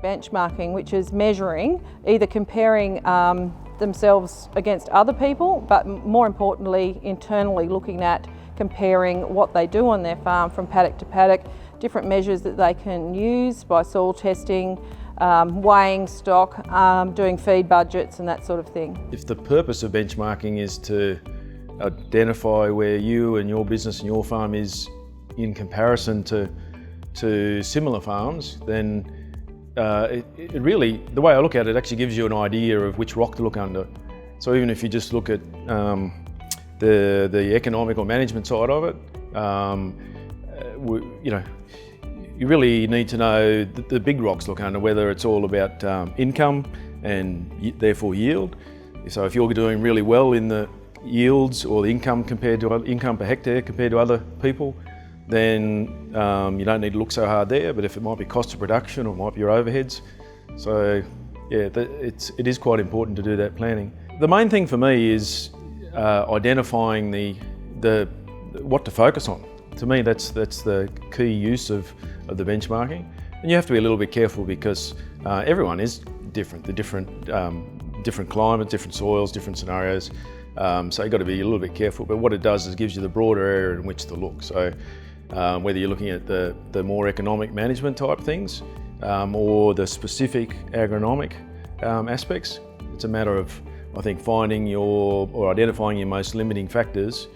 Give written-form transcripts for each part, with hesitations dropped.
benchmarking, which is measuring, either comparing themselves against other people, but more importantly, internally looking at comparing what they do on their farm from paddock to paddock, different measures that they can use by soil testing, weighing stock, doing feed budgets and that sort of thing. If the purpose of benchmarking is to identify where you and your business and your farm is in comparison to similar farms, then it really, the way I look at it, actually gives you an idea of which rock to look under. So even if you just look at the economic or management side of it, you really need to know the big rocks look under, whether it's all about income and therefore yield. So if you're doing really well in the yields or the income income per hectare compared to other people, then you don't need to look so hard there. But if it might be cost of production or it might be your overheads, so yeah, it is quite important to do that planning. The main thing for me is identifying what to focus on. To me, that's the key use of the benchmarking. And you have to be a little bit careful because everyone is different. They're different climates, different soils, different scenarios. So you've got to be a little bit careful. But what it does is it gives you the broader area in which to look. So whether you're looking at the more economic management type things or the specific agronomic aspects, it's a matter of, I think, finding or identifying your most limiting factors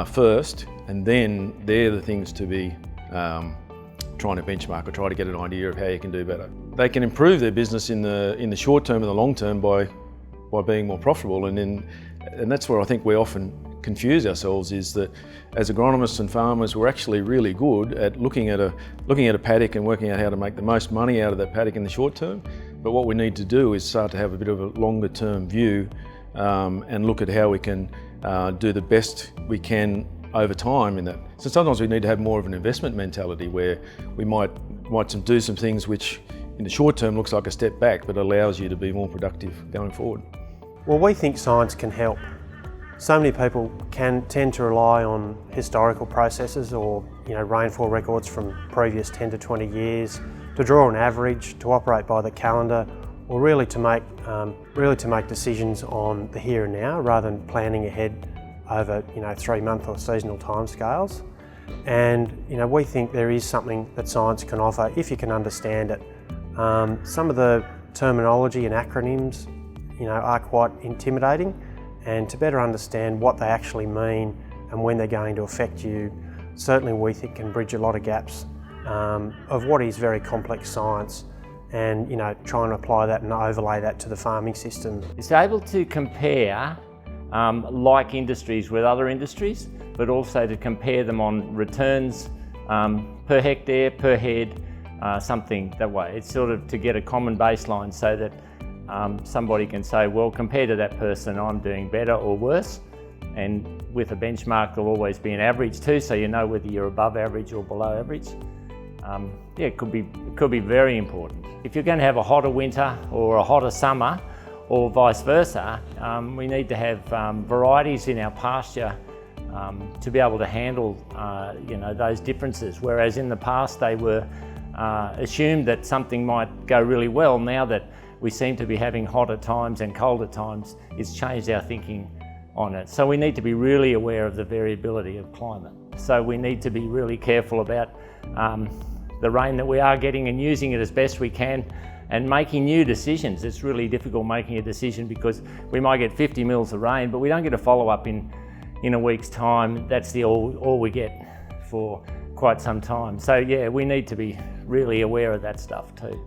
first, and then they're the things to be trying to benchmark or try to get an idea of how you can do better. They can improve their business in the short term and the long term by being more profitable, and that's where I think we often confuse ourselves, is that as agronomists and farmers, we're actually really good at looking at a paddock and working out how to make the most money out of that paddock in the short term. But what we need to do is start to have a bit of a longer term view and look at how we can do the best we can over time in that. So sometimes we need to have more of an investment mentality where we might do some things which in the short term looks like a step back, but allows you to be more productive going forward. Well, we think science can help. So many people can tend to rely on historical processes or rainfall records from previous 10 to 20 years to draw an average, to operate by the calendar, or really to make decisions on the here and now rather than planning ahead over 3-month or seasonal timescales. And we think there is something that science can offer if you can understand it. Some of the terminology and acronyms are quite intimidating, and to better understand what they actually mean and when they're going to affect you, certainly we think can bridge a lot of gaps of what is very complex science, and try and apply that and overlay that to the farming system. It's able to compare like industries with other industries, but also to compare them on returns per hectare, per head, something that way. It's sort of to get a common baseline so that somebody can say, well, compared to that person, I'm doing better or worse. And with a benchmark, there'll always be an average too, so you know whether you're above average or below average. Yeah, it could be very important. If you're going to have a hotter winter or a hotter summer, or vice versa, we need to have varieties in our pasture to be able to handle those differences. Whereas in the past they were assumed that something might go really well. Now that we seem to be having hotter times and colder times, it's changed our thinking on it. So we need to be really aware of the variability of climate. So we need to be really careful about the rain that we are getting and using it as best we can, and making new decisions. It's really difficult making a decision because we might get 50 mils of rain, but we don't get a follow-up in a week's time. That's all we get for quite some time. So yeah, we need to be really aware of that stuff too.